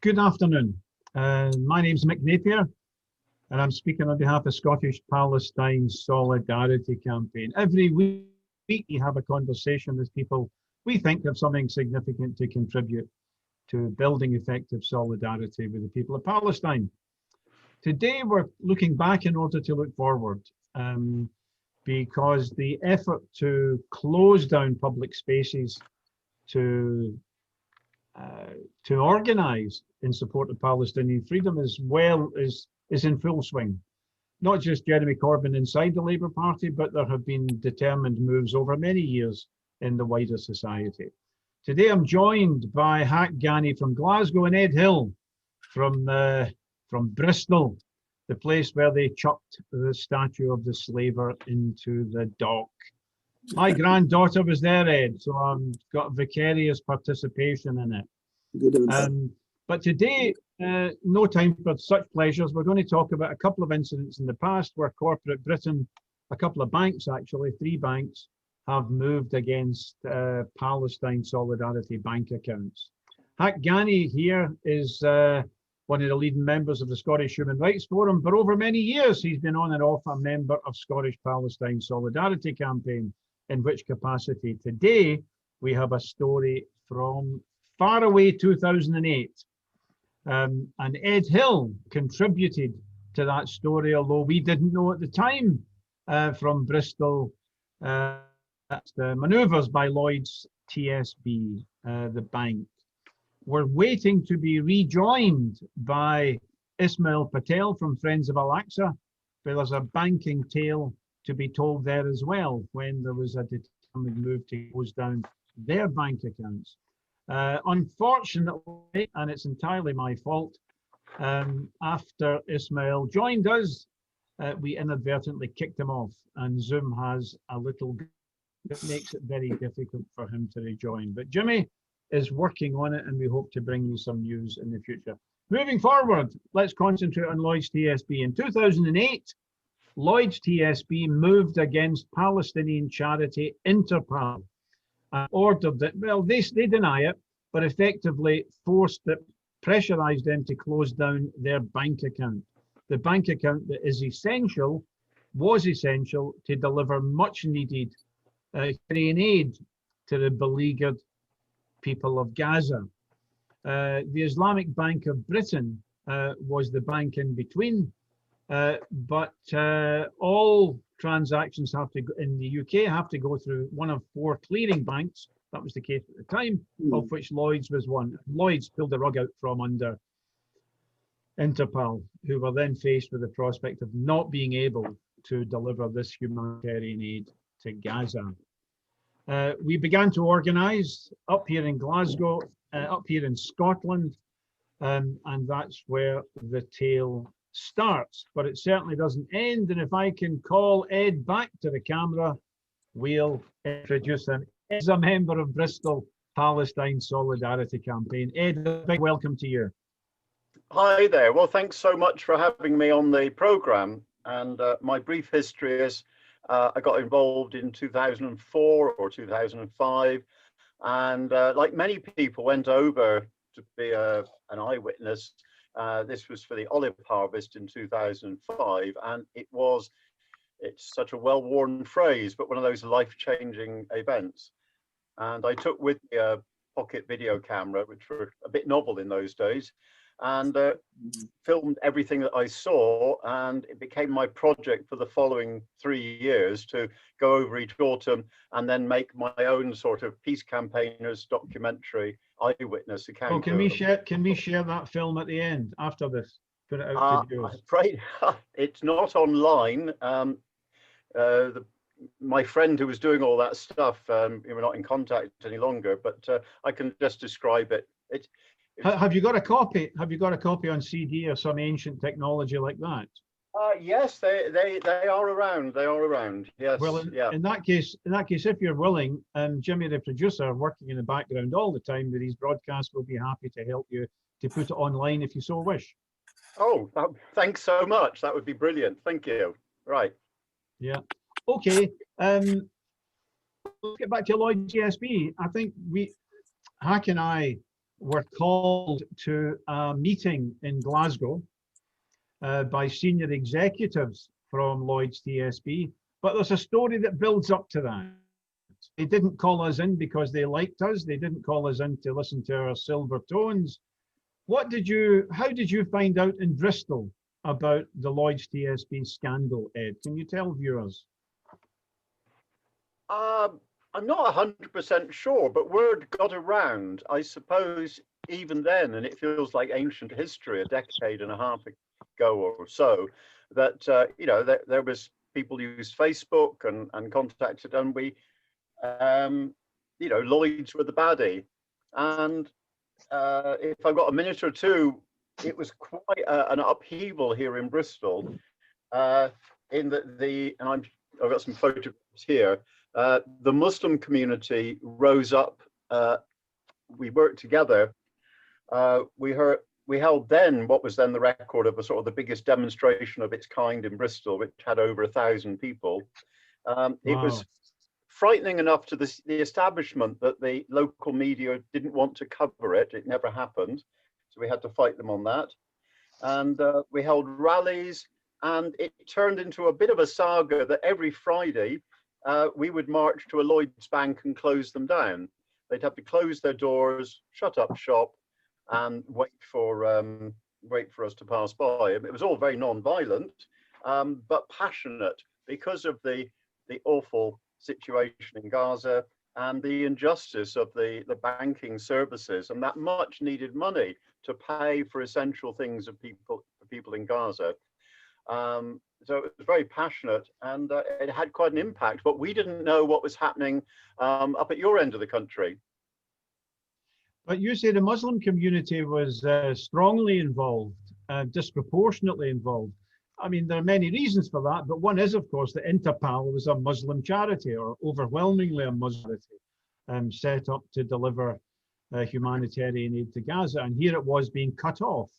Good afternoon. My name's Mick Napier, and I'm speaking on behalf of Scottish Palestine Solidarity Campaign. Every week we have a conversation with people we think have something significant to contribute to building effective solidarity with the people of Palestine. Today we're looking back in order to look forward, because the effort to close down public spaces to organise in support of Palestinian freedom is in full swing. Not just Jeremy Corbyn inside the Labour Party, but there have been determined moves over many years in the wider society. Today I'm joined by Ghani from Glasgow and Ed Hill from Bristol, the place where they chucked the statue of the slaver into the dock. My granddaughter was there, Ed, so I've got vicarious participation in it. But today, no time for such pleasures. We're going to talk about a couple of incidents in the past where corporate Britain, a couple of banks actually, 3 banks, have moved against Palestine Solidarity bank accounts. Ghani here is one of the leading members of the Scottish Human Rights Forum, but over many years he's been on and off a member of Scottish Palestine Solidarity Campaign, in which capacity today we have a story from far away 2008. And Ed Hill contributed to that story, although we didn't know at the time, from Bristol, the manoeuvres by Lloyds TSB, the bank. We're waiting to be rejoined by Ismail Patel from Friends of Al-Aqsa, where there's a banking tale to be told there as well, when there was a determined move to close down their bank accounts. Unfortunately, and it's entirely my fault, after Ismail joined us, we inadvertently kicked him off, and Zoom has a little that makes it very difficult for him to rejoin. But Jimmy is working on it, and we hope to bring you some news in the future. Moving forward, let's concentrate on Lloyds TSB. In 2008, Lloyds TSB moved against Palestinian charity Interpal and ordered that, well, they deny it, but effectively forced it, pressurized them to close down their bank account. The bank account that was essential to deliver much needed humanitarian aid to the beleaguered people of Gaza. The Islamic Bank of Britain was the bank in between, but all transactions have to go, in the UK, have to go through one of 4 clearing banks. That was the case at the time, of which Lloyds was one. Lloyds pulled the rug out from under Interpal, who were then faced with the prospect of not being able to deliver this humanitarian aid to Gaza. We began to organise up here in Glasgow, up here in Scotland, and that's where the tale starts, but it certainly doesn't end. And if I can call Ed back to the camera, we'll introduce him. Ed's a member of Bristol Palestine Solidarity Campaign. Ed, a big welcome to you. Hi there. Well, thanks so much for having me on the programme. And my brief history is I got involved in 2004 or 2005, and like many people, went over to be an eyewitness. This was for the olive harvest in 2005, and it's such a well-worn phrase, but one of those life-changing events. And I took with me a pocket video camera, which were a bit novel in those days, and filmed everything that I saw, and it became my project for the following 3 years to go over each autumn and then make my own sort of peace campaigners documentary eyewitness account. Oh, can we share that film at the end after this? Put it out to viewers. I'm afraid it's not online. My friend who was doing all that stuff, we're not in contact any longer, but I can just describe it. Have you got a copy? Have you got a copy on CD or some ancient technology like that? Yes, they are around. They are around. Yes. Well, in that case, if you're willing, Jimmy, the producer, working in the background all the time with these broadcasts, will be happy to help you to put it online if you so wish. Oh, thanks so much. That would be brilliant. Thank you. Right. Yeah. Okay. Let's get back to Lloyds TSB. I think Hack and I were called to a meeting in Glasgow by senior executives from Lloyds TSB. But there's a story that builds up to that. They didn't call us in because they liked us. They didn't call us in to listen to our silver tones. How did you find out in Bristol about the Lloyds TSB scandal, Ed? Can you tell viewers? I'm not 100% sure, but word got around, I suppose, even then, and it feels like ancient history, a decade and a half ago or so, that, you know, there was people used Facebook and contacted, and we, you know, Lloyds were the baddie. And if I've got a minute or two, it was quite an upheaval here in Bristol, in and I've got some photographs here. The Muslim community rose up. We worked together. We held then what was then the record of a sort of the biggest demonstration of its kind in Bristol, which had over 1,000 people. Wow. It was frightening enough to the establishment that the local media didn't want to cover it. It never happened. So we had to fight them on that. And we held rallies, and it turned into a bit of a saga that every Friday we would march to a Lloyds bank and close them down. They'd have to close their doors, shut up shop, and wait for us to pass by. It was all very non-violent, but passionate because of the awful situation in Gaza and the injustice of the banking services and that much needed money to pay for essential things for people in Gaza. So it was very passionate, and it had quite an impact, but we didn't know what was happening up at your end of the country. But you say the Muslim community was strongly involved, disproportionately involved. I mean, there are many reasons for that, but one is, of course, that Interpal was a Muslim charity, or overwhelmingly a Muslim charity, set up to deliver humanitarian aid to Gaza. And here it was being cut off,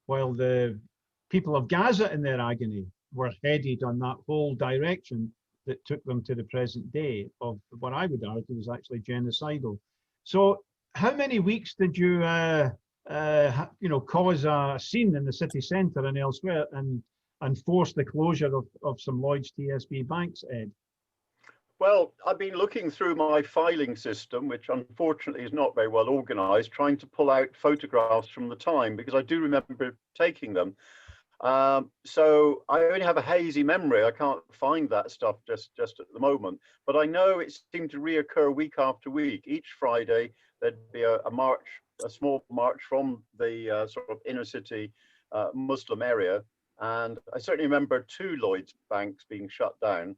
while the people of Gaza in their agony were headed on that whole direction that took them to the present day of what I would argue was actually genocidal. So how many weeks did you, you know, cause a scene in the city centre and elsewhere and force the closure of some Lloyds TSB banks, Ed? Well, I've been looking through my filing system, which unfortunately is not very well organised, trying to pull out photographs from the time, because I do remember taking them. So I only have a hazy memory. I can't find that stuff just at the moment, but I know it seemed to reoccur week after week. Each Friday there'd be a march, a small march from the sort of inner city Muslim area, and I certainly remember 2 Lloyds banks being shut down,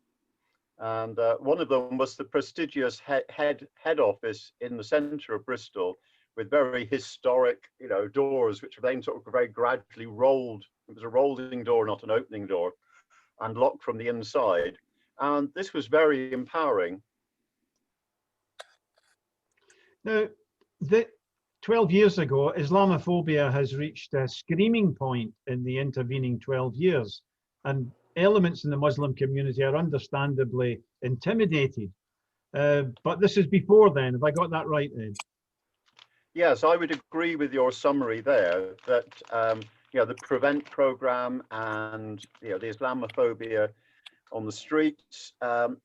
and one of them was the prestigious head office in the centre of Bristol, with very historic, you know, doors which were then sort of very gradually rolled. It was a rolling door, not an opening door, and locked from the inside. And this was very empowering. Now, 12 years ago, Islamophobia has reached a screaming point in the intervening 12 years, and elements in the Muslim community are understandably intimidated. But this is before then. Have I got that right, Ed? Yes, I would agree with your summary there, that you know, the Prevent programme and, you know, the Islamophobia on the streets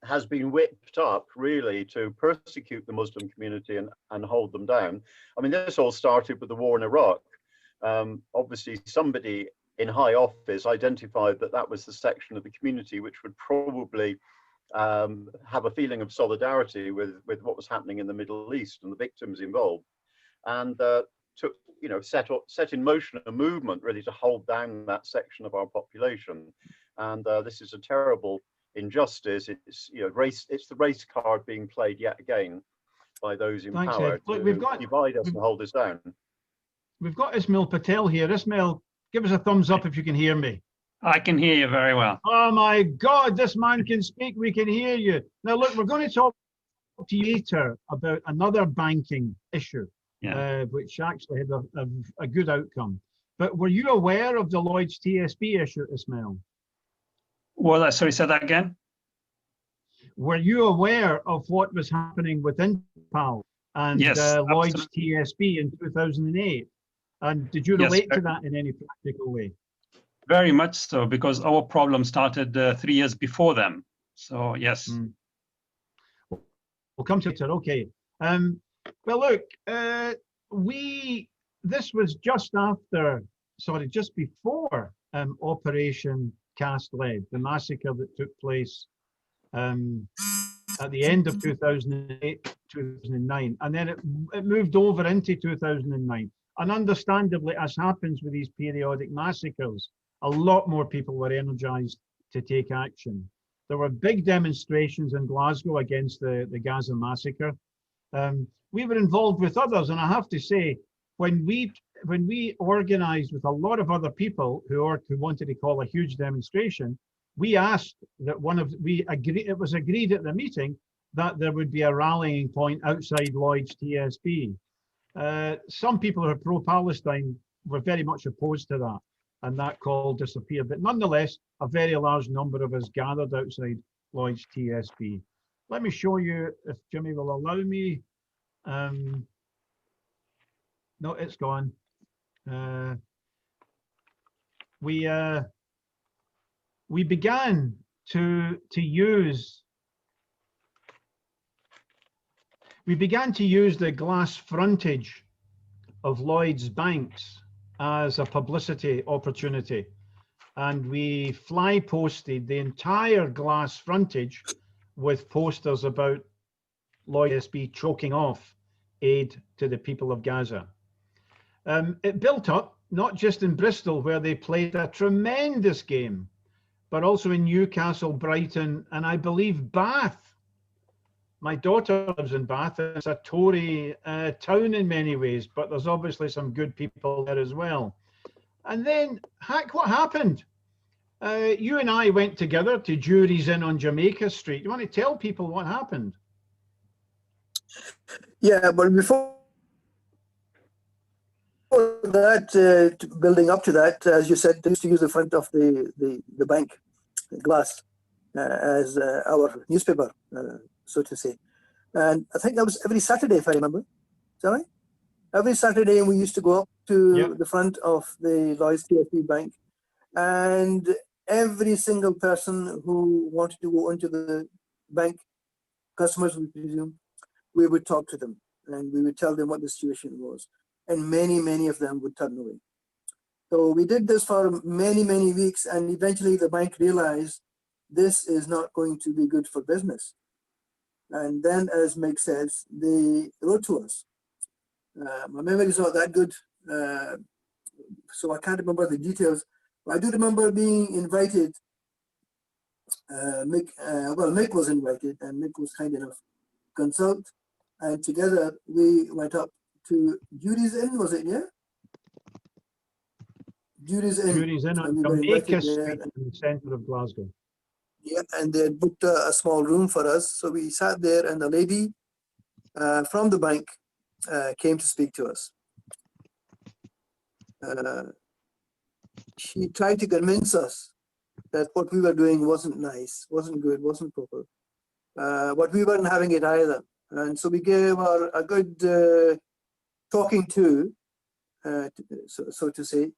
has been whipped up really to persecute the Muslim community and hold them down. I mean, this all started with the war in Iraq. Obviously, somebody in high office identified that that was the section of the community which would probably have a feeling of solidarity with what was happening in the Middle East and the victims involved, and took, you know, set in motion a movement really to hold down that section of our population. And this is a terrible injustice. It's, you know, it's the race card being played yet again by those in power to divide us and hold us down. We've got Ismail Patel here. Ismail, give us a thumbs up if you can hear me. I can hear you very well. Oh my God, this man can speak. We can hear you. Now look, we're going to talk to you later about another banking issue, which actually had a good outcome. But were you aware of the Lloyds TSB issue, Ismail? Well, sorry, say that again. Were you aware of what was happening with Interpal and Yes, Lloyds absolutely. TSB in 2008. And did you Yes, relate to that in any practical way? very much so, because our problem started 3 years before them. So yes. Mm. We'll come to it. Okay. Well, look, this was just after, sorry, just before Operation Cast Lead, the massacre that took place at the end of 2008, 2009, and then it moved over into 2009. And understandably, as happens with these periodic massacres, a lot more people were energized to take action. There were big demonstrations in Glasgow against the Gaza massacre. We were involved with others, and I have to say, when we organised with a lot of other people who wanted to call a huge demonstration, we asked that it was agreed at the meeting that there would be a rallying point outside Lloyds TSB. Some people who are pro-Palestine were very much opposed to that, and that call disappeared. But nonetheless, a very large number of us gathered outside Lloyds TSB. Let me show you, if Jimmy will allow me. No, it's gone. We began to use the glass frontage of Lloyds banks as a publicity opportunity, and we fly posted the entire glass frontage with posters about Lloyds TSB choking off aid to the people of Gaza. It built up not just in Bristol, where they played a tremendous game, but also in Newcastle, Brighton, and I believe Bath. My daughter lives in Bath. It's a Tory town in many ways, but there's obviously some good people there as well. And then, what happened? You and I went together to Jury's Inn on Jamaica Street. You want to tell people what happened? Yeah, but before that, building up to that, as you said, they used to use the front of the bank glass as our newspaper, so to say. And I think that was every Saturday, if I remember. Is that right? Every Saturday, we used to go up to the front of the Lloyds TSB bank, and every single person who wanted to go into the bank, customers, we presume, we would talk to them and we would tell them what the situation was. And many of them would turn away. So we did this for many weeks, and eventually the bank realized this is not going to be good for business. And then, as Mick says, they wrote to us. My memory is not that good, so I can't remember the details. But I do remember being invited. Mick was invited, and Mick was kind enough to consult. And together we went up to Jury's Inn, was it, yeah? Jury's Inn. Jury's Inn on Jamaica Street in the centre of Glasgow. Yeah, and they had booked a small room for us. So we sat there, and the lady from the bank came to speak to us. She tried to convince us that what we were doing wasn't nice, wasn't good, wasn't proper. But we weren't having it either. And so we gave her a good talking to, so to say.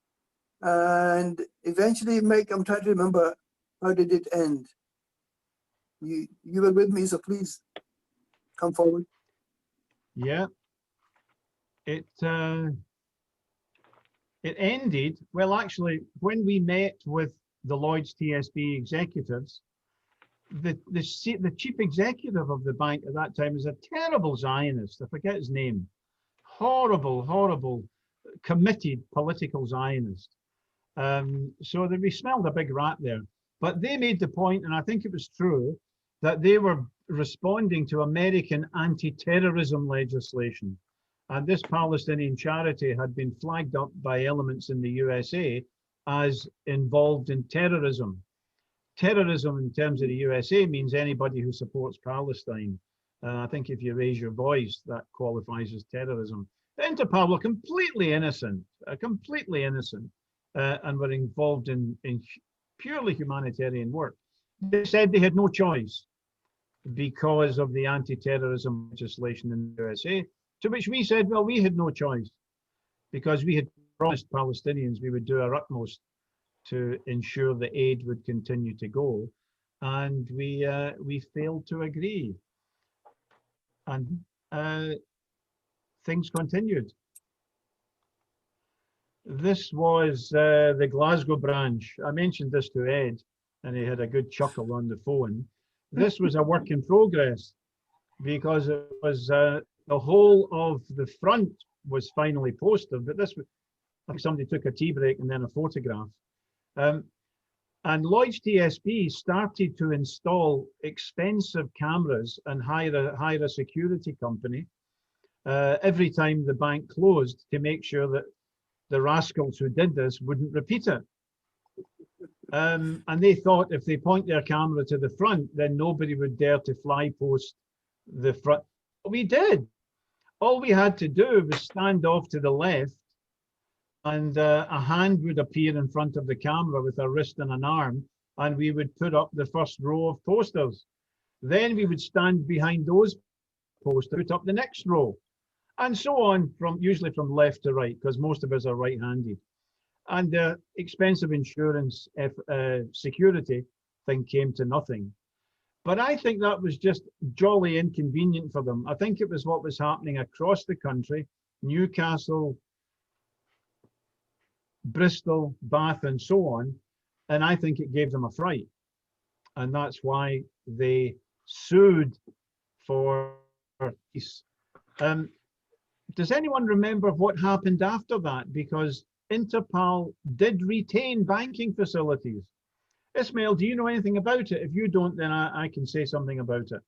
And eventually, Mick, I'm trying to remember, how did it end? You were with me, so please come forward. Yeah. It ended, well, actually, when we met with the Lloyds TSB executives, the chief executive of the bank at that time was a terrible Zionist. I forget his name. Horrible, committed political Zionist. So we smelled a big rat there. But they made the point, and I think it was true, that they were responding to American anti-terrorism legislation. And this Palestinian charity had been flagged up by elements in the USA as involved in terrorism. Terrorism in terms of the USA means anybody who supports Palestine. I think if you raise your voice, that qualifies as terrorism. The Interpol were completely innocent, and were involved in purely humanitarian work. They said they had no choice because of the anti-terrorism legislation in the USA. To which we said, well, we had no choice, because we had promised Palestinians we would do our utmost to ensure the aid would continue to go, and we failed to agree, and things continued. This was the Glasgow branch. I mentioned this to Ed, and he had a good chuckle on the phone. This was a work in progress, because it was the whole of the front was finally posted, but this was like somebody took a tea break and then a photograph. And Lloyds TSB started to install expensive cameras and hire a security company every time the bank closed, to make sure that the rascals who did this wouldn't repeat it. And they thought if they point their camera to the front, then nobody would dare to fly post the front. But we did. All we had to do was stand off to the left, and a hand would appear in front of the camera with a wrist and an arm, and we would put up the first row of posters. Then we would stand behind those posters, put up the next row, and so on, usually from left to right, because most of us are right-handed. And the expensive insurance security thing came to nothing. But I think that was just jolly inconvenient for them. I think it was what was happening across the country, Newcastle, Bristol, Bath, and so on. And I think it gave them a fright. And that's why they sued for peace. Does anyone remember what happened after that? Because Interpal did retain banking facilities. Ismail, do you know anything about it? If you don't, then I can say something about it.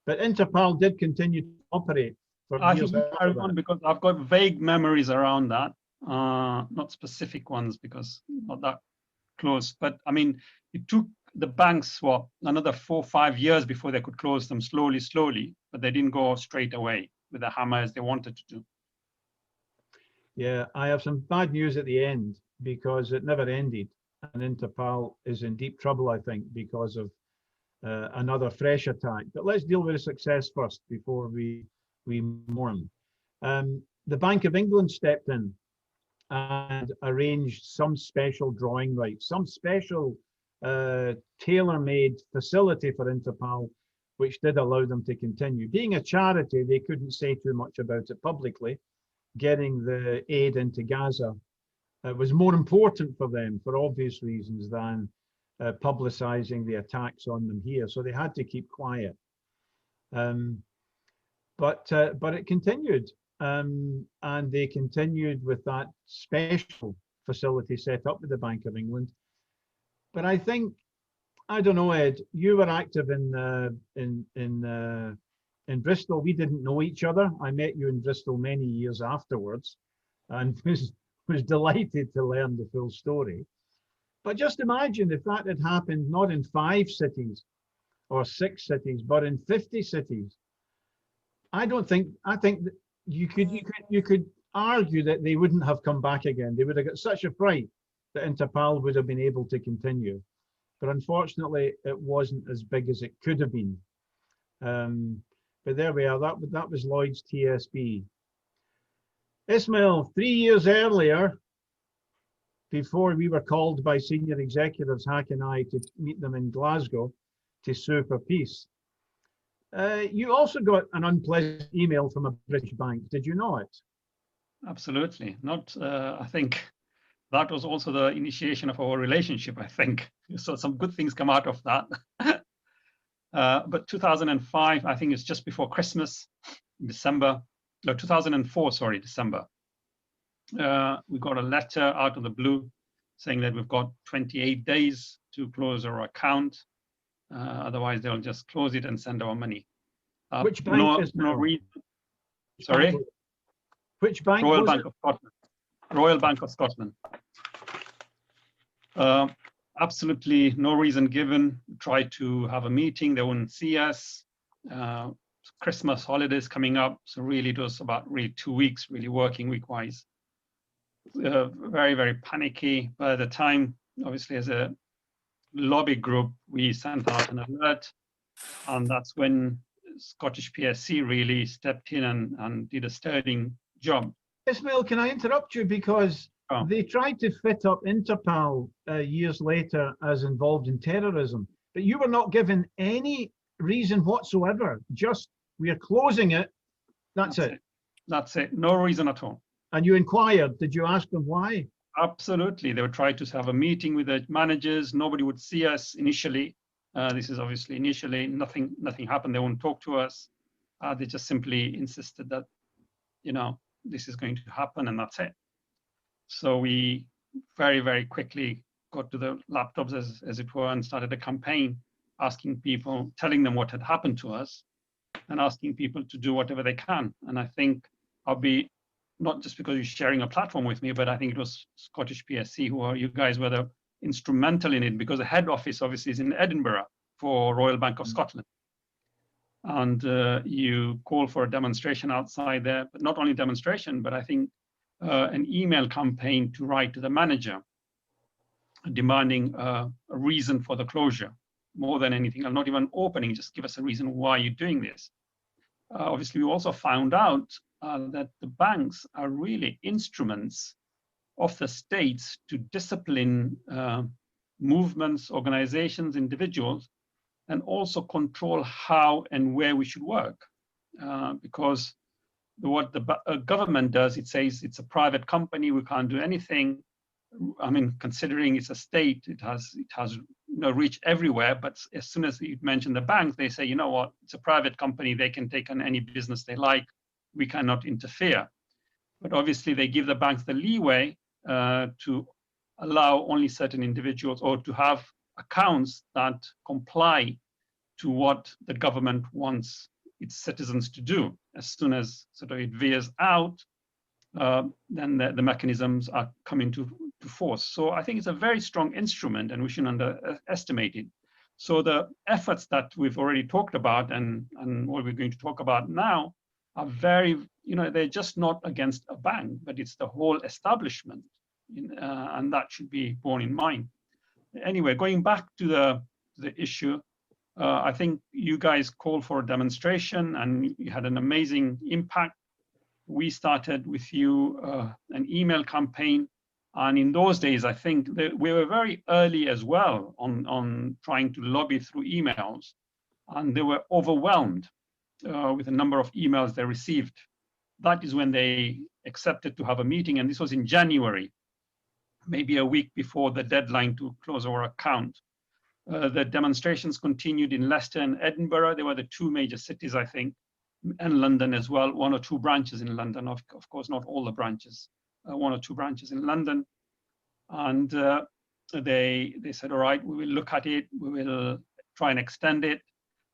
But Interpal did continue to operate for years after I remember, because I've got vague memories around that, not specific ones because not that close. But I mean, it took the banks another 4 or 5 years before they could close them slowly, but they didn't go straight away with the hammer as they wanted to do. Yeah, I have some bad news at the end, because it never ended. And Interpal is in deep trouble, I think, because of another fresh attack. But let's deal with the success first before we mourn. The Bank of England stepped in and arranged some special drawing rights, some special tailor-made facility for Interpal, which did allow them to continue. Being a charity, they couldn't say too much about it publicly. Getting the aid into Gaza was more important for them, for obvious reasons, than publicizing the attacks on them here. So they had to keep quiet. But it continued, and they continued with that special facility set up with the Bank of England. But I think, I don't know, Ed, you were active in Bristol. We didn't know each other. I met you in Bristol many years afterwards, and was delighted to learn the full story. But just imagine if that had happened not in 5 cities or 6 cities, but in 50 cities. I think that you could argue that they wouldn't have come back again. They would have got such a fright that Interpal would have been able to continue. But unfortunately, it wasn't as big as it could have been. But there we are. That was Lloyds TSB. Ismail, 3 years earlier, before we were called by senior executives, Hack and I, to meet them in Glasgow to sue for peace, you also got an unpleasant email from a British bank. Did you know it? Absolutely. I think that was also the initiation of our relationship, I think. So some good things come out of that. But 2005, I think it's just before Christmas, December. No, 2004, sorry, December. We got a letter out of the blue saying that we've got 28 days to close our account. Otherwise, they'll just close it and send our money. Which bank is no reason. Sorry? Which bank? Royal Bank of Scotland. Royal Bank of Scotland. Absolutely no reason given. We tried to have a meeting. They wouldn't see us. Christmas holidays coming up. So really it was about 2 weeks, really working week-wise. Very, very panicky. By the time, obviously, as a lobby group, we sent out an alert. And that's when Scottish PSC really stepped in and did a sterling job. Ismail, can I interrupt you? Because Oh. they tried to fit up Interpol years later as involved in terrorism, but you were not given any reason whatsoever. Just, we are closing it. That's it. That's it. No reason at all. And you inquired. Did you ask them why? Absolutely. They would try to have a meeting with the managers. Nobody would see us initially. This is obviously initially nothing happened. They won't talk to us. They just simply insisted that, you know, this is going to happen and that's it. So we very, very quickly got to the laptops, as it were, and started a campaign asking people, telling them what had happened to us and asking people to do whatever they can. And I think I'll be, not just because you're sharing a platform with me, but I think it was Scottish PSC you guys were the instrumental in it, because the head office obviously is in Edinburgh for Royal Bank of Scotland. And you call for a demonstration outside there, but not only demonstration, but I think an email campaign to write to the manager demanding a reason for the closure more than anything, and not even opening, just give us a reason why you're doing this. Obviously, we also found out that the banks are really instruments of the states to discipline movements, organizations, individuals, and also control how and where we should work. Because what the government does, it says it's a private company, we can't do anything. I mean, considering it's a state, it has no reach everywhere, but as soon as you mention the banks, they say, you know what, it's a private company, they can take on any business they like, we cannot interfere. But obviously they give the banks the leeway to allow only certain individuals or to have accounts that comply to what the government wants its citizens to do. As soon as sort of it veers out, then the mechanisms are coming to force. So I think it's a very strong instrument and we shouldn't underestimate it. So the efforts that we've already talked about and what we're going to talk about now are very, you know, they're just not against a bank, but it's the whole establishment, and that should be borne in mind. Anyway, going back to the issue, I think you guys called for a demonstration and you had an amazing impact. We started with you an email campaign. And in those days, I think we were very early as well on trying to lobby through emails. And they were overwhelmed with the number of emails they received. That is when they accepted to have a meeting. And this was in January, maybe a week before the deadline to close our account. The demonstrations continued in Leicester and Edinburgh. They were the two major cities, I think, and London as well, 1 or 2 branches in London, of course, not all the branches, 1 or 2 branches in London. And they said, all right, we will look at it, we will try and extend it.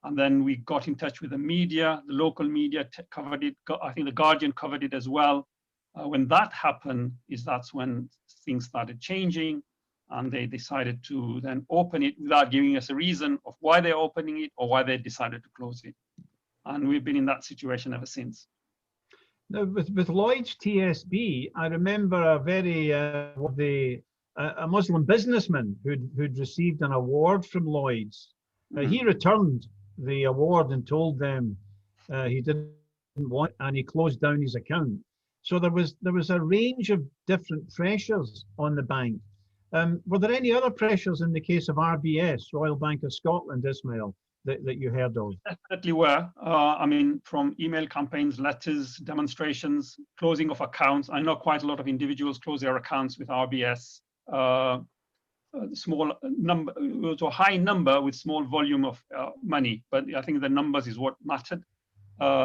And then we got in touch with the media, the local media covered it. I think the Guardian covered it as well. When that happened, that's when things started changing. And they decided to then open it without giving us a reason of why they're opening it or why they decided to close it. And we've been in that situation ever since. Now, with Lloyds TSB, I remember a Muslim businessman who'd received an award from Lloyds. He returned the award and told them he didn't want, and he closed down his account. So there was a range of different pressures on the bank. Were there any other pressures in the case of RBS, Royal Bank of Scotland, Ismail, that you heard of? Definitely were. I mean, from email campaigns, letters, demonstrations, closing of accounts. I know quite a lot of individuals close their accounts with RBS. Small number, it was a high number with small volume of money, but I think the numbers is what mattered.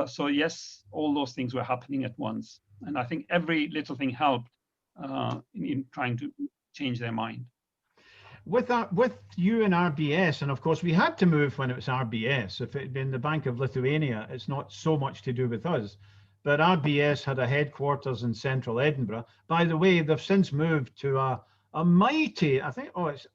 So yes, all those things were happening at once. And I think every little thing helped in trying to change their mind. With you and RBS, and of course we had to move when it was RBS. If it had been the Bank of Lithuania, it's not so much to do with us. But RBS had a headquarters in central Edinburgh. By the way, they've since moved to a mighty, I think, it's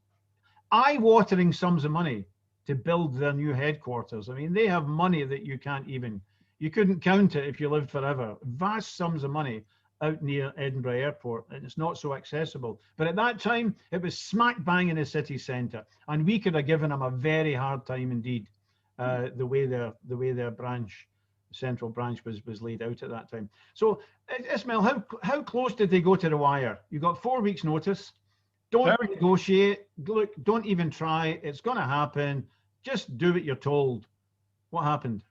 eye-watering sums of money to build their new headquarters. I mean, they have money that you couldn't count it if you lived forever. Vast sums of money out near Edinburgh Airport, and it's not so accessible. But at that time, it was smack bang in the city centre, and we could have given them a very hard time indeed. the way their central branch was laid out at that time. So Ismail, how close did they go to the wire? You got 4 weeks notice. Don't negotiate. Look, don't even try. It's going to happen. Just do what you're told. What happened?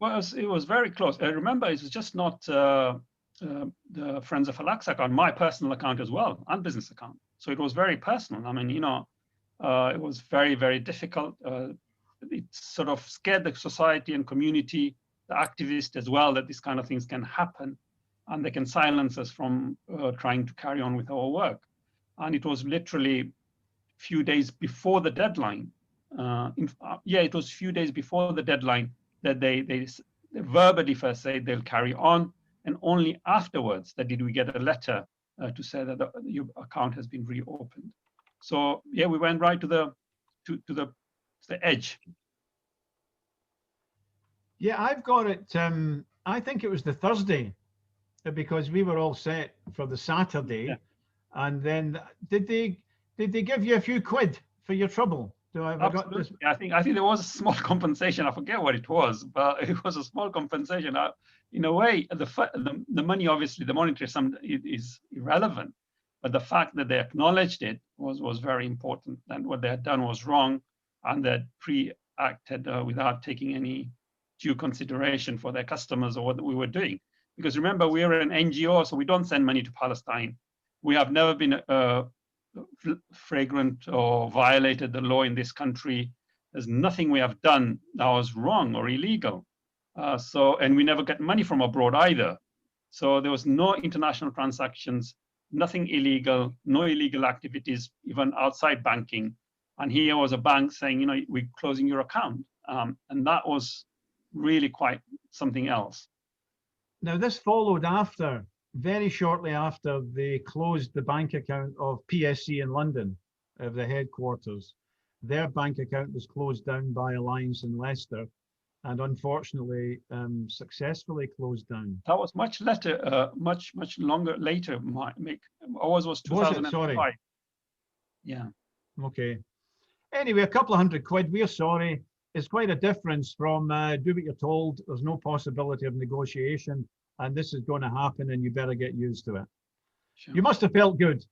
Well, it was very close. I remember it was just not the Friends of Al-Aqsa account, my personal account as well, and business account. So it was very personal. I mean, it was very, very difficult. It sort of scared the society and community, the activists as well, that these kind of things can happen and they can silence us from trying to carry on with our work. And it was literally a few days before the deadline. It was a few days before the deadline that they verbally first say they'll carry on, and only afterwards that did we get a letter to say that your account has been reopened. So yeah, we went right to the edge. Yeah, I've got it. I think it was the Thursday, because we were all set for the Saturday, Yeah. And then did they give you a few quid for your trouble? Have I got this? I think there was a small compensation. I forget what it was, but it was a small compensation. In a way, the money, obviously, the monetary sum is irrelevant, but the fact that they acknowledged it was very important. And what they had done was wrong, and they pre-acted without taking any due consideration for their customers or what we were doing. Because remember, we are an NGO, so we don't send money to Palestine. We have never been flagrant or violated the law in this country. There's nothing we have done that was wrong or illegal. And we never get money from abroad either. So there was no international transactions, nothing illegal, no illegal activities, even outside banking. And here was a bank saying, we're closing your account. And that was really quite something else. Now, this followed very shortly after they closed the bank account of PSC in London, of the headquarters. Their bank account was closed down by Alliance in Leicester, and unfortunately, successfully closed down. That was much later, much longer later. Mick, ours was 2005. Sorry. Yeah. Okay. Anyway, a couple of £100. We're sorry. It's quite a difference from do what you're told. There's no possibility of negotiation, and this is going to happen, and you better get used to it. Sure. You must have felt good.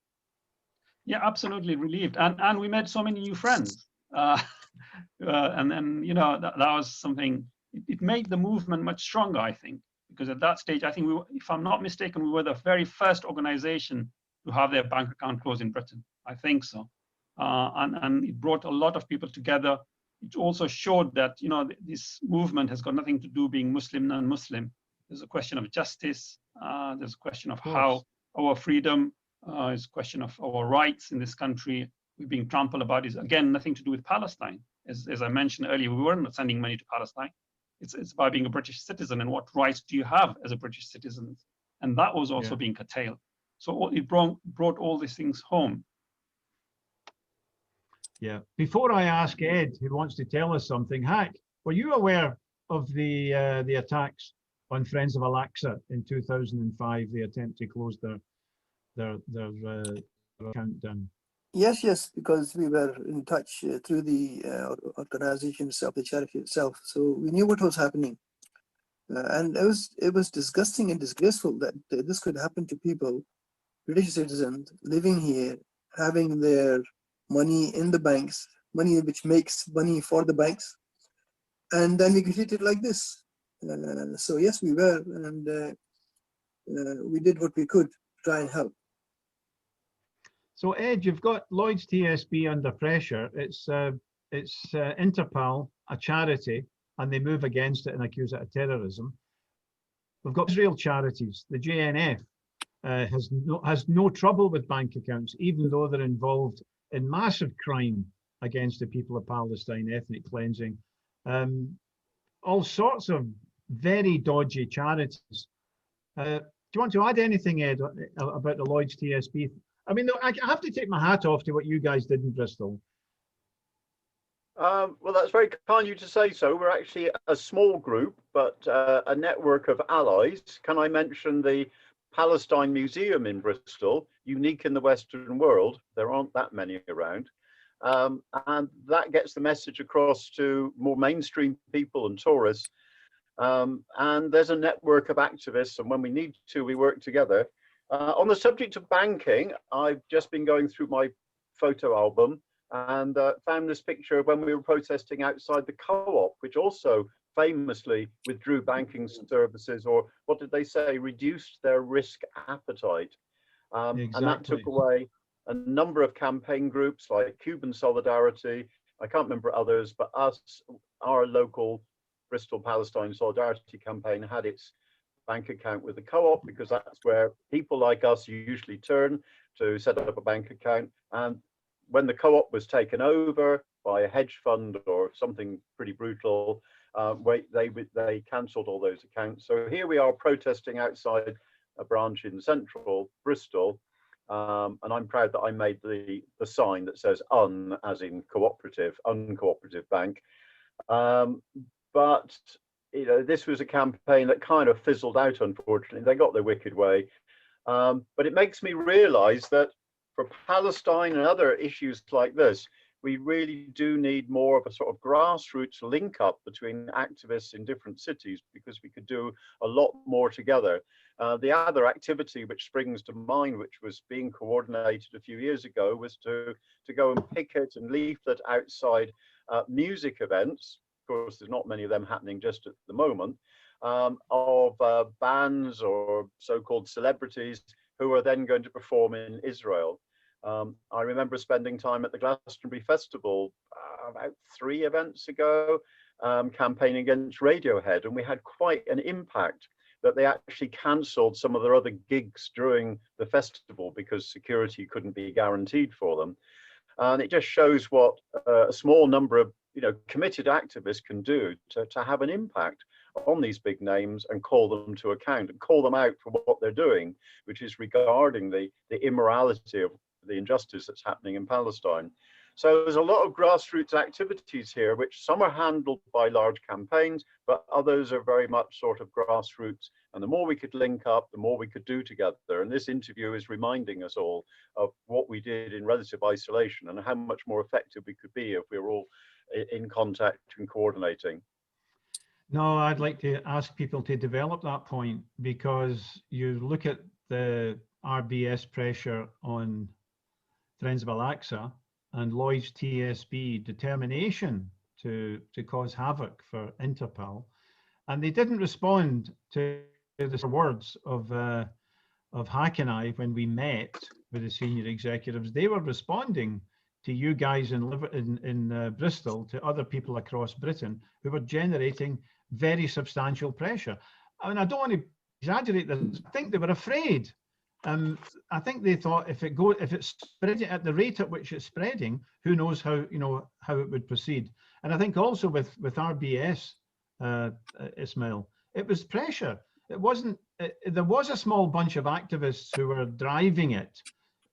Yeah, absolutely relieved, and we made so many new friends, and then that was something. It made the movement much stronger, I think, because at that stage, I think we were, if I'm not mistaken, we were the very first organization to have their bank account closed in Britain. I think so, and it brought a lot of people together. It also showed that this movement has got nothing to do being Muslim, non-Muslim. There's a question of justice. There's a question of how our freedom is a question of our rights in this country. We're being trampled about. Is again nothing to do with Palestine. As I mentioned earlier, we weren't sending money to Palestine. It's about being a British citizen and what rights do you have as a British citizen, and that was also being curtailed. So it brought all these things home. Yeah. Before I ask Ed, who wants to tell us something, Hack, were you aware of the attacks on Friends of Al-Aqsa in 2005? The attempt to close their account down. Yes, because we were in touch through the organization itself, the charity itself. So we knew what was happening, and it was disgusting and disgraceful that this could happen to people, British citizens living here, having their money in the banks, money which makes money for the banks, and then we get treated like this. So yes, we were, and we did what we could to try and help. So Ed, you've got Lloyds TSB under pressure. It's Interpal, a charity, and they move against it and accuse it of terrorism. We've got Israel charities. The JNF has no trouble with bank accounts, even though they're involved in massive crime against the people of Palestine, ethnic cleansing, all sorts of very dodgy charities. Do you want to add anything, Ed, about the Lloyds TSB? I mean, I have to take my hat off to what you guys did in Bristol. Well, that's very kind of you to say so. We're actually a small group, but a network of allies. Can I mention the Palestine Museum in Bristol, unique in the Western world? There aren't that many around. And that gets the message across to more mainstream people and tourists. And there's a network of activists, and when we need to, we work together. On the subject of banking, I've just been going through my photo album and found this picture of when we were protesting outside the co-op, which also famously withdrew banking services, or what did they say, reduced their risk appetite. Exactly. And that took away a number of campaign groups like Cuban Solidarity, I can't remember others, but our local Bristol Palestine Solidarity campaign had its bank account with the co-op, because that's where people like us usually turn to set up a bank account. And when the co-op was taken over by a hedge fund or something pretty brutal, they cancelled all those accounts. So here we are protesting outside a branch in central Bristol, and I'm proud that I made the sign that says "un" as in cooperative, uncooperative bank. But you know, this was a campaign that kind of fizzled out, unfortunately. They got their wicked way. But it makes me realize that for Palestine and other issues like this, we really do need more of a sort of grassroots link up between activists in different cities, because we could do a lot more together. The other activity which springs to mind, which was being coordinated a few years ago, was to go and picket and leaflet outside music events. Of course, there's not many of them happening just at the moment, of bands or so-called celebrities who are then going to perform in Israel. I remember spending time at the Glastonbury Festival about 3 events ago, campaigning against Radiohead, and we had quite an impact that they actually cancelled some of their other gigs during the festival because security couldn't be guaranteed for them. And it just shows what a small number of committed activists can do to have an impact on these big names and call them to account and call them out for what they're doing, which is regarding the immorality of the injustice that's happening in Palestine. So there's a lot of grassroots activities here, which some are handled by large campaigns, but others are very much sort of grassroots. And the more we could link up, the more we could do together. And this interview is reminding us all of what we did in relative isolation and how much more effective we could be if we were all in contact and coordinating. No, I'd like to ask people to develop that point, because you look at the RBS pressure on Friends of Al-Aqsa and Lloyds TSB determination to cause havoc for Interpol, and they didn't respond to the words of Hack and I when we met with the senior executives. They were responding to you guys in Bristol, to other people across Britain who were generating very substantial pressure. I mean, I don't want to exaggerate this. I think they were afraid. I think they thought if it's spreading at the rate at which it's spreading, who knows how it would proceed. And I think also with RBS, Ismail, it was pressure. It wasn't. There was a small bunch of activists who were driving it,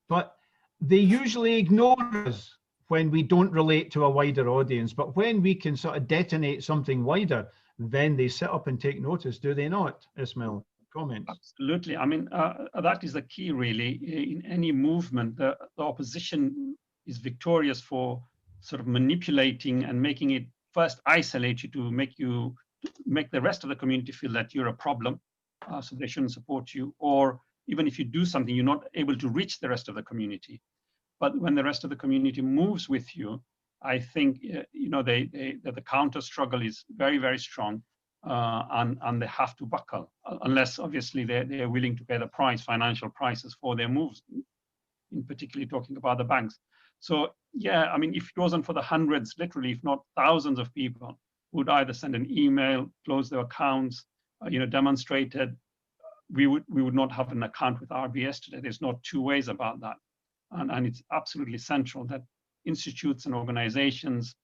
but they usually ignore us when we don't relate to a wider audience. But when we can sort of detonate something wider, then they sit up and take notice, do they not, Ismail? Comments? Absolutely. I mean, that is the key, really. In any movement, the opposition is victorious for sort of manipulating and making it first isolate you to make the rest of the community feel that you're a problem, so they shouldn't support you. Or even if you do something, you're not able to reach the rest of the community. But when the rest of the community moves with you, I think the counter struggle is very, very strong, and they have to buckle, unless obviously they're willing to pay the price, financial prices for their moves, in particularly talking about the banks. So yeah, I mean, if it wasn't for the hundreds, literally, if not thousands of people who would either send an email, close their accounts, demonstrated, we would not have an account with RBS today. There's no two ways about that. And it's absolutely central that institutes and organizations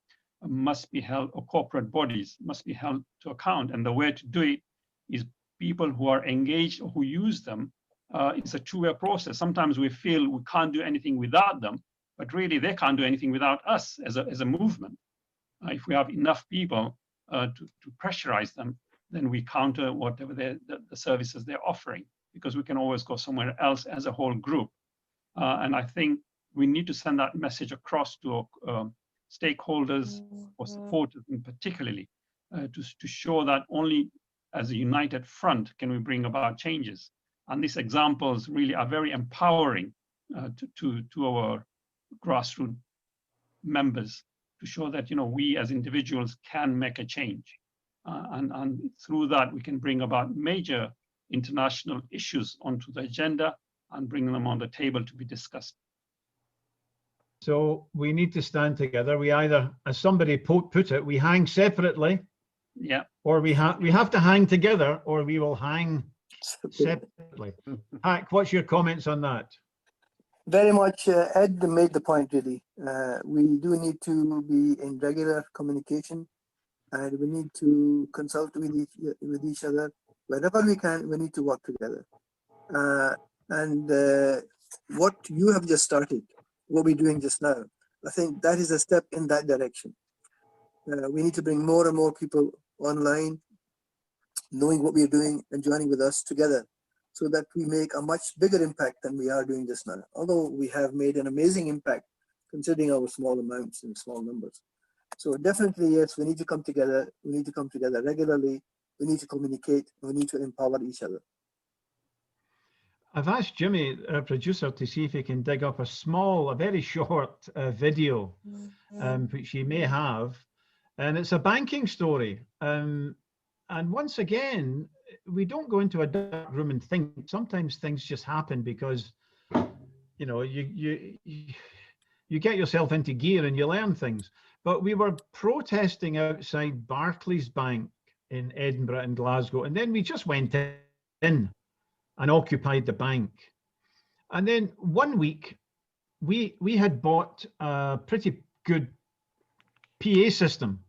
must be held, or corporate bodies must be held to account. And the way to do it is people who are engaged or who use them. It's a two-way process. Sometimes we feel we can't do anything without them, but really they can't do anything without us as a movement. If we have enough people to pressurize them, then we counter whatever the services they're offering, because we can always go somewhere else as a whole group. And I think we need to send that message across to stakeholders or supporters in particularly to show that only as a united front can we bring about changes. And these examples really are very empowering to our grassroots members to show that, you know, we as individuals can make a change. And through that, we can bring about major international issues onto the agenda and bring them on the table to be discussed. So we need to stand together. We either, as somebody put it, we hang separately, yeah, or we have to hang together, or we will hang separately. Hack, what's your comments on that? Very much, Ed made the point really. We do need to be in regular communication, and we need to consult with each other. Wherever we can, we need to work together. And what you have just started, what we're doing just now, I think that is a step in that direction. We need to bring more and more people online, knowing what we're doing and joining with us together, so that we make a much bigger impact than we are doing just now. Although we have made an amazing impact considering our small amounts and small numbers. So definitely, yes, we need to come together. We need to come together regularly. We need to communicate. We need to empower each other. I've asked Jimmy, our producer, to see if he can dig up a very short video, which he may have. And it's a banking story. And once again, we don't go into a dark room and think. Sometimes things just happen because, you know, you get yourself into gear and you learn things. But we were protesting outside Barclays Bank in Edinburgh and Glasgow, and then we just went in and occupied the bank. And then one week, we had bought a pretty good PA system.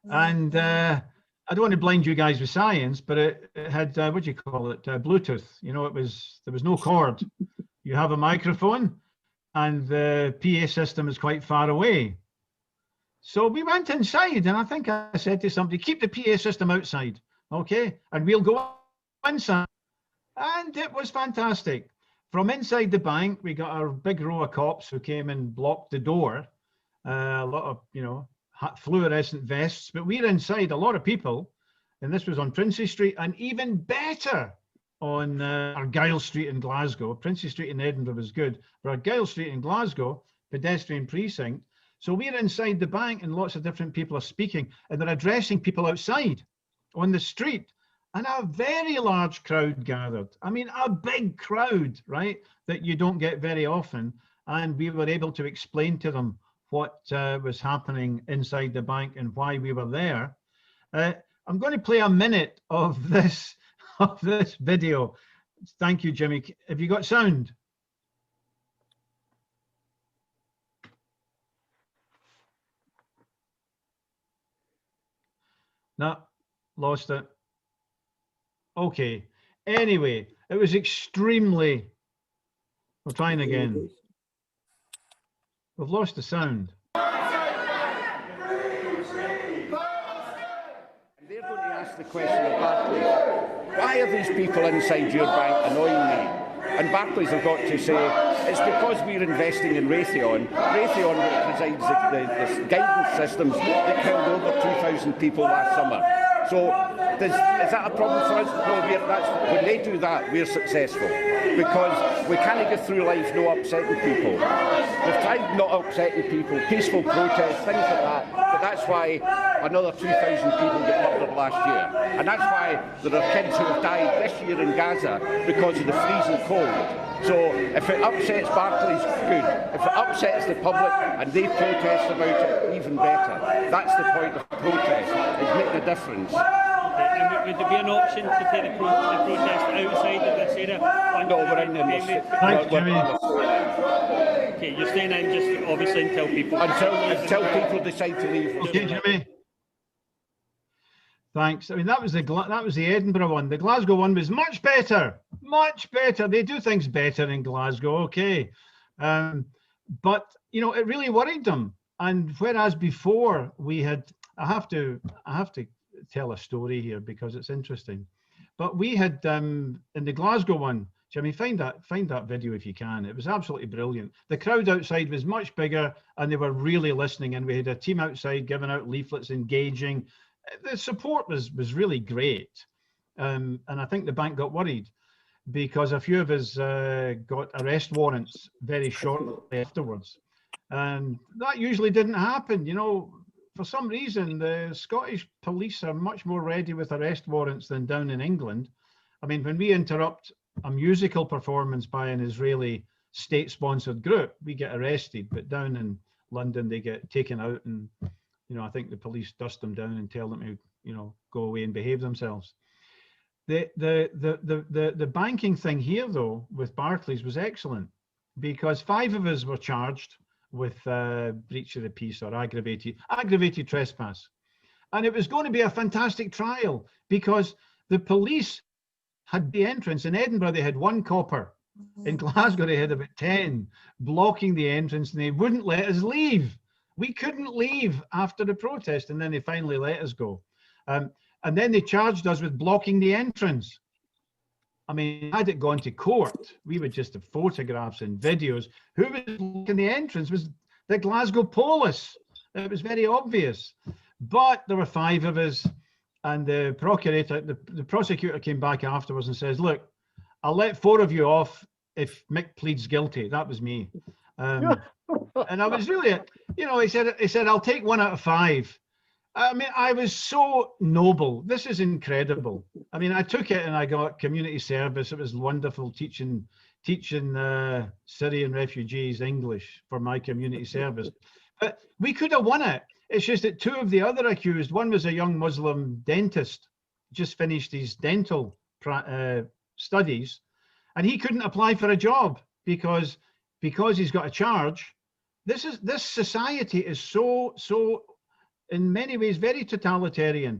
And I don't want to blind you guys with science, but it had, what do you call it, Bluetooth. You know, there was no cord. You have a microphone and the PA system is quite far away. So we went inside, and I think I said to somebody, keep the PA system outside, okay? And we'll go inside. And it was fantastic. From inside the bank, we got a big row of cops who came and blocked the door. A lot of, you know, fluorescent vests, but we're inside, a lot of people. And this was on Princess Street, and even better on Argyle Street in Glasgow. Princess Street in Edinburgh was good, but Argyle Street in Glasgow, pedestrian precinct. So we're inside the bank and lots of different people are speaking, and they're addressing people outside on the street. And a very large crowd gathered. I mean, a big crowd, right? That you don't get very often. And we were able to explain to them what was happening inside the bank and why we were there. I'm going to play a minute of this video. Thank you, Jimmy. Have you got sound? No, lost it. Okay. Anyway, it was extremely. We're trying again. We've lost the sound. And they're going to ask the question of Barclays. Why are these people inside your bank annoying me? And Barclays have got to say, it's because we're investing in Raytheon. Raytheon provides the guidance systems that killed over 2,000 people last summer. So is that a problem for us? No, when they do that, we're successful. Because we can't get through life not upsetting people. We've tried not upsetting people, peaceful protests, things like that. But that's why another 2,000 people get murdered last year. And that's why there are kids who have died this year in Gaza because of the freezing cold. So if it upsets Barclays, good. If it upsets the public and they protest about it, even better. That's the point of protest, is making a difference. And would there be an option to take the protest outside of this area? No, we're in the Thanks, Jimmy. Okay, you're staying in just obviously until people... Until people decide to leave. Okay, Jimmy. Thanks. I mean, that was the Edinburgh one. The Glasgow one was much better. Much better. They do things better in Glasgow, okay. But, you know, it really worried them. And whereas before we had, I have to tell a story here because it's interesting. But we had, in the Glasgow one, I mean, find that video if you can. It was absolutely brilliant. The crowd outside was much bigger, and they were really listening. And we had a team outside giving out leaflets, engaging. The support was really great. And I think the bank got worried because a few of us got arrest warrants very shortly afterwards, and that usually didn't happen. You know, for some reason, the Scottish police are much more ready with arrest warrants than down in England. I mean, when we interrupt a musical performance by an Israeli state-sponsored group, we get arrested. But down in London, they get taken out, and I think the police dust them down and tell them to go away and behave themselves. The banking thing here, though, with Barclays was excellent, because 5 of us were charged with breach of the peace or aggravated trespass, and it was going to be a fantastic trial because the police had the entrance. In Edinburgh, they had 1 copper. In Glasgow, they had about 10 blocking the entrance, and they wouldn't let us leave. We couldn't leave after the protest, and then they finally let us go. And then they charged us with blocking the entrance. I mean, had it gone to court, we would just have photographs and videos. Who was blocking the entrance was the Glasgow police. It was very obvious. But there were 5 of us. And the prosecutor came back afterwards and says, look, I'll let 4 of you off if Mick pleads guilty. That was me. And I was really, he said, I'll take 1 out of 5. I mean, I was so noble. This is incredible. I mean, I took it and I got community service. It was wonderful teaching Syrian refugees English for my community service. But we could have won it. It's just that 2 of the other accused, one was a young Muslim dentist, just finished his dental studies, and he couldn't apply for a job because he's got a charge. This society is so in many ways very totalitarian.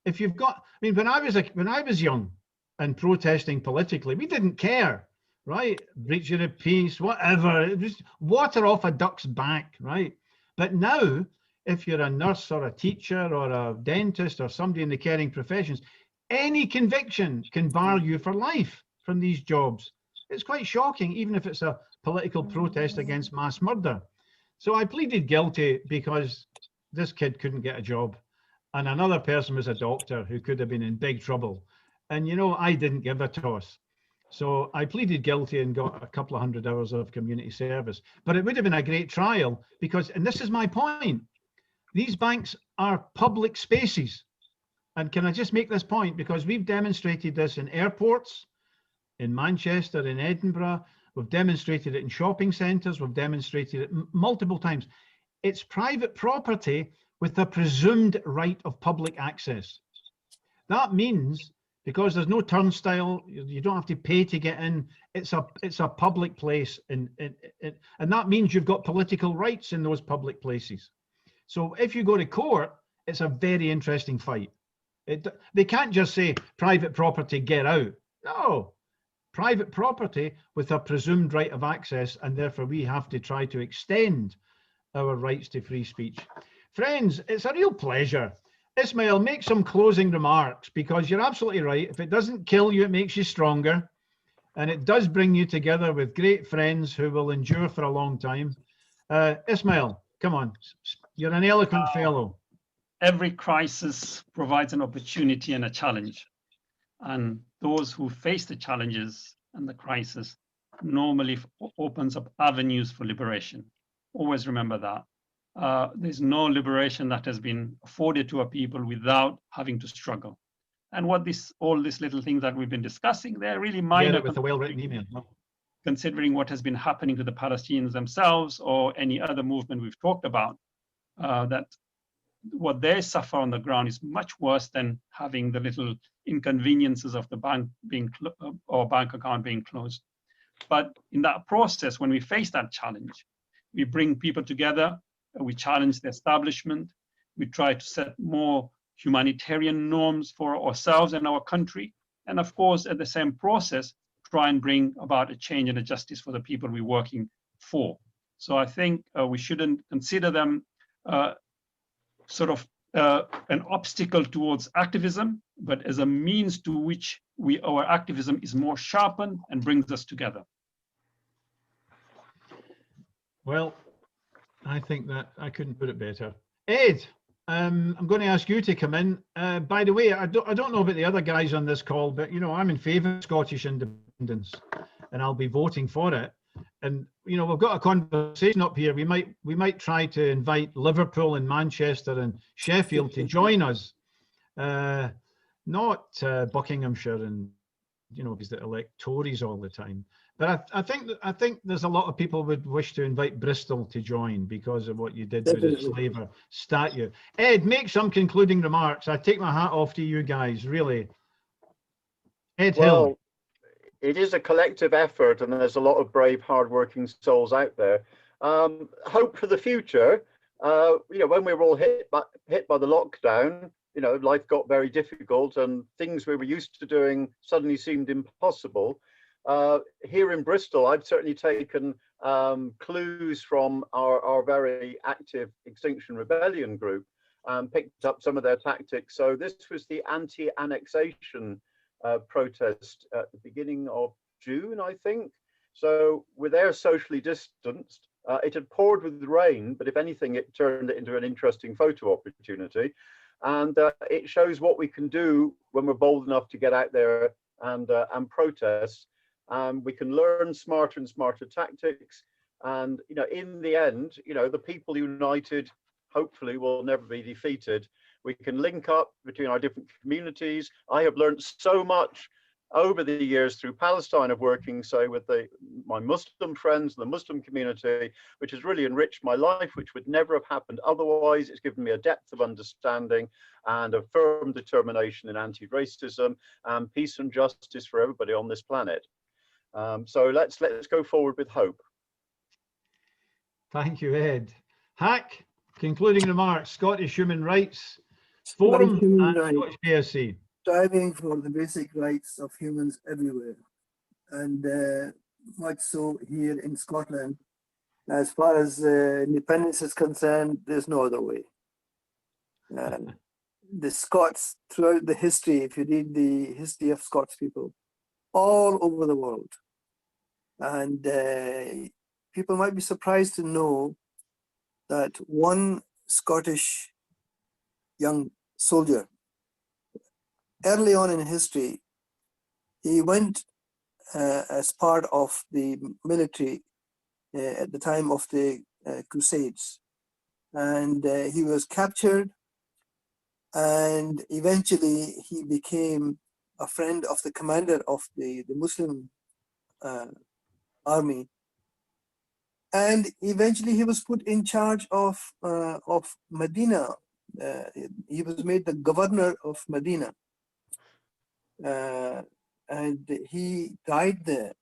If you've got, I mean, when I was young and protesting politically, we didn't care, right? Breach of the peace, whatever. It was water off a duck's back, right? But now, if you're a nurse or a teacher or a dentist or somebody in the caring professions, any conviction can bar you for life from these jobs. It's quite shocking, even if it's a political protest against mass murder. So I pleaded guilty because this kid couldn't get a job, and another person was a doctor who could have been in big trouble. And I didn't give a toss. So I pleaded guilty and got a couple of 100 hours of community service. But it would have been a great trial because, and this is my point, these banks are public spaces. And can I just make this point? Because we've demonstrated this in airports, in Manchester, in Edinburgh, we've demonstrated it in shopping centres, we've demonstrated it multiple times. It's private property with the presumed right of public access. That means, because there's no turnstile, you don't have to pay to get in, it's a public place, and that means you've got political rights in those public places. So if you go to court, it's a very interesting fight. They can't just say private property, get out. No, private property with a presumed right of access, and therefore we have to try to extend our rights to free speech. Friends, it's a real pleasure. Ismail, make some closing remarks, because you're absolutely right. If it doesn't kill you, it makes you stronger. And it does bring you together with great friends who will endure for a long time. Ismail, come on. You're an eloquent fellow. Every crisis provides an opportunity and a challenge. And those who face the challenges and the crisis normally opens up avenues for liberation. Always remember that. There's no liberation that has been afforded to a people without having to struggle. And what all these little things that we've been discussing, they're really minor with a well-written email. Considering what has been happening to the Palestinians themselves or any other movement we've talked about, that what they suffer on the ground is much worse than having the little inconveniences of the bank being or bank account being closed. But in that process, when we face that challenge, we bring people together, we challenge the establishment, we try to set more humanitarian norms for ourselves and our country, and of course, at the same process, try and bring about a change and a justice for the people we're working for. So I think we shouldn't consider them sort of an obstacle towards activism, but as a means to which our activism is more sharpened and brings us together. Well, I think that I couldn't put it better. Ed, I'm going to ask you to come in. By the way, I don't know about the other guys on this call, but you know, I'm in favour of Scottish independence, and I'll be voting for it. And you know, we've got a conversation up here. We might try to invite Liverpool and Manchester and Sheffield to join us, not Buckinghamshire and you know, because they elect Tories all the time. But I think there's a lot of people would wish to invite Bristol to join because of what you did with the slaver statue. Ed, make some concluding remarks. I take my hat off to you guys, really. Ed Hill. Well, it is a collective effort, and there's a lot of brave, hard-working souls out there. Hope for the future. You know, when we were all hit by the lockdown, you know, life got very difficult, and things we were used to doing suddenly seemed impossible. Here in Bristol, I've certainly taken clues from our very active Extinction Rebellion group and picked up some of their tactics. So this was the anti-annexation protest at the beginning of June, I think. So we're there socially distanced. It had poured with rain, but if anything, it turned it into an interesting photo opportunity. And it shows what we can do when we're bold enough to get out there and protest. We can learn smarter and smarter tactics. And, you know, in the end, you know, the people united, hopefully, will never be defeated. We can link up between our different communities. I have learned so much over the years through Palestine of working, say, with my Muslim friends, the Muslim community, which has really enriched my life, which would never have happened otherwise. It's given me a depth of understanding and a firm determination in anti-racism and peace and justice for everybody on this planet. So let's go forward with hope. Thank you, Ed. Hack, concluding remarks, Scottish Human Rights Forum and Scottish SPSC. Striving for the basic rights of humans everywhere, and much so here in Scotland. As far as independence is concerned, there's no other way. The Scots, throughout the history, if you read the history of Scots people, all over the world, and people might be surprised to know that one Scottish young soldier, early on in history, he went as part of the military at the time of the Crusades, and he was captured, and eventually he became a friend of the commander of the Muslim army, and eventually he was put in charge of Medina. He was made the governor of Medina. And he died there,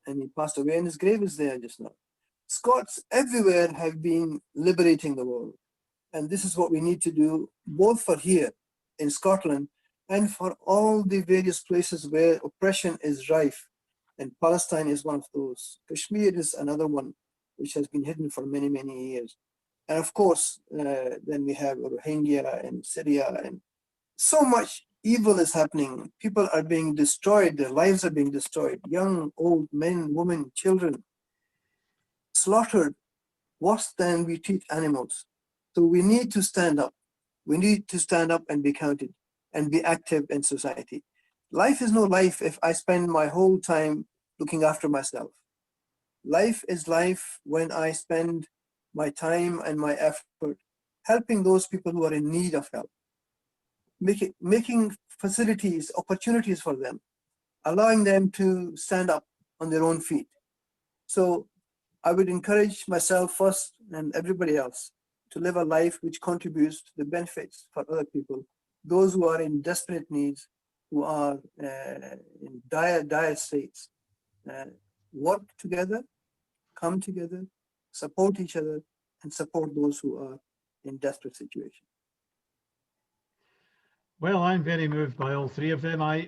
and he passed away, and his grave is there just now. Scots everywhere have been liberating the world, and this is what we need to do, both for here in Scotland and for all the various places where oppression is rife, and Palestine is one of those. Kashmir is another one which has been hidden for many, many years. And of course, then we have Rohingya and Syria, and so much evil is happening. People are being destroyed, their lives are being destroyed. Young, old, men, women, children, slaughtered worse than we treat animals. So we need to stand up. We need to stand up and be counted and be active in society. Life is no life if I spend my whole time looking after myself. Life is life when I spend my time and my effort helping those people who are in need of help, making facilities, opportunities for them, allowing them to stand up on their own feet. So I would encourage myself first and everybody else to live a life which contributes to the benefits for other people, those who are in desperate needs, who are in dire states. Work together, come together, support each other, and support those who are in desperate situations. Well, I'm very moved by all three of them. I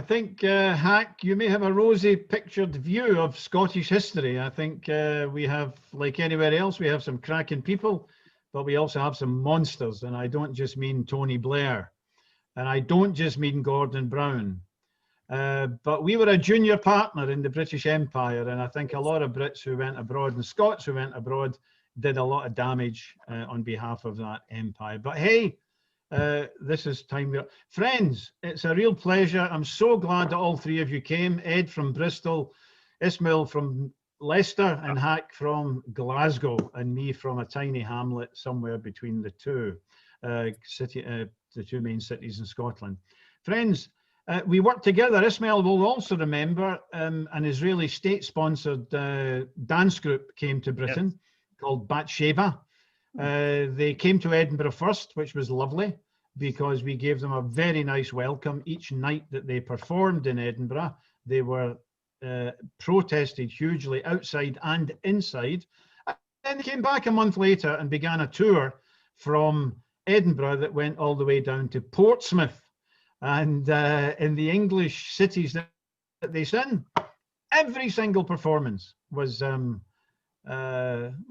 think, Hack, you may have a rosy pictured view of Scottish history. I think we have, like anywhere else, we have some cracking people. but we also have some monsters, and I don't just mean Tony Blair, and I don't just mean Gordon Brown. But we were a junior partner in the British Empire, and I think a lot of Brits who went abroad and Scots who went abroad did a lot of damage on behalf of that empire. But hey, this is time. Friends, it's a real pleasure. I'm so glad that all three of you came. Ed from Bristol, Ismail from Leicester, and Hack from Glasgow, and me from a tiny hamlet somewhere between the two the two main cities in Scotland. Friends, we worked together. Ismail will also remember an Israeli state-sponsored dance group came to Britain called Batsheva. They came to Edinburgh first, which was lovely because we gave them a very nice welcome each night that they performed in Edinburgh. They were protested hugely outside and inside. And then they came back a month later and began a tour from Edinburgh that went all the way down to Portsmouth. And in the English cities that they sing, every single performance was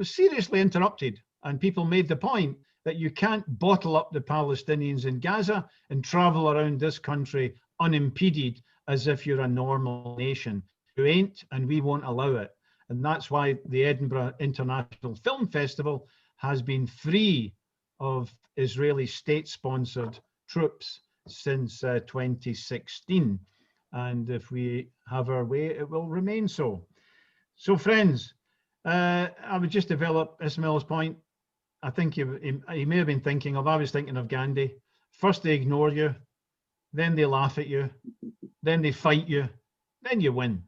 seriously interrupted. And people made the point that you can't bottle up the Palestinians in Gaza and travel around this country unimpeded as if you're a normal nation. You ain't, and we won't allow it. And that's why the Edinburgh International Film Festival has been free of Israeli state-sponsored troops since 2016. And if we have our way, it will remain so. So friends, I would just develop Ismail's point. I think he may have been thinking of, I was thinking of Gandhi. First they ignore you, then they laugh at you, then they fight you, then you win.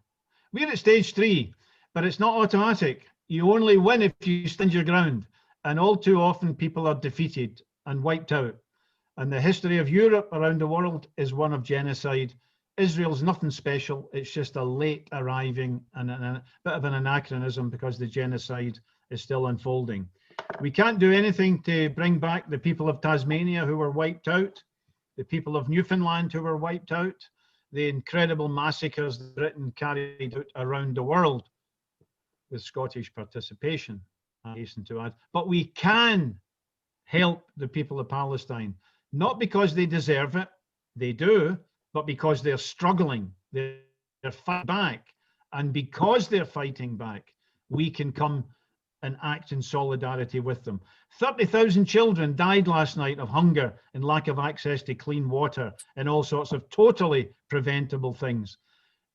We're at stage 3, but it's not automatic. You only win if you stand your ground. And all too often people are defeated and wiped out. And the history of Europe around the world is one of genocide. Israel's nothing special. It's just a late arriving and a bit of an anachronism because the genocide is still unfolding. We can't do anything to bring back the people of Tasmania who were wiped out, the people of Newfoundland who were wiped out, the incredible massacres that Britain carried out around the world with Scottish participation, I hasten to add. But we can help the people of Palestine, not because they deserve it, they do, but because they're struggling, they're fighting back. And because they're fighting back, we can come and act in solidarity with them. 30,000 children died last night of hunger and lack of access to clean water and all sorts of totally preventable things.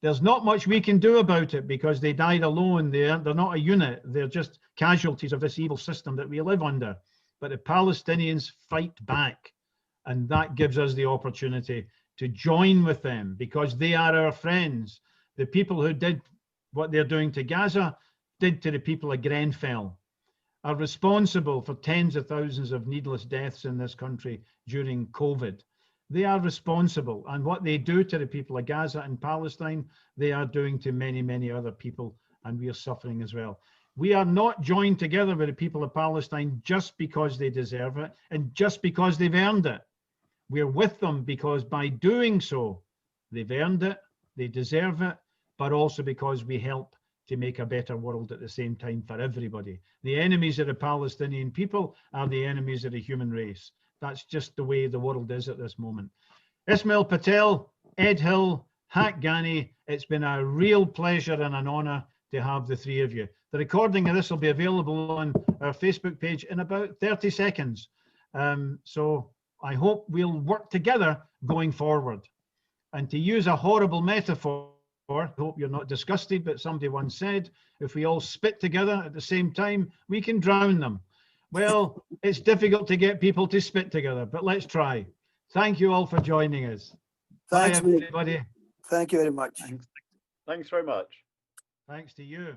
There's not much we can do about it because they died alone. They're not a unit. They're just casualties of this evil system that we live under. But the Palestinians fight back, and that gives us the opportunity to join with them because they are our friends. The people who did what they're doing to Gaza did to the people of Grenfell, are responsible for tens of thousands of needless deaths in this country during COVID. They are responsible, and what they do to the people of Gaza and Palestine, they are doing to many, many other people, and we are suffering as well. We are not joined together with the people of Palestine just because they deserve it and just because they've earned it. We're with them because by doing so, they've earned it, they deserve it, but also because we help to make a better world at the same time for everybody. The enemies of the Palestinian people are the enemies of the human race. That's just the way the world is at this moment. Ismail Patel, Ed Hill, Hack Ghani, it's been a real pleasure and an honour to have the three of you. The recording of this will be available on our Facebook page in about 30 seconds. So I hope we'll work together going forward. And to use a horrible metaphor, I hope you're not disgusted, but somebody once said, if we all spit together at the same time, we can drown them. Well, it's difficult to get people to spit together, but let's try. Thank you all for joining us. Thanks, bye, everybody. Thank you very much. Thanks very much. Thanks to you.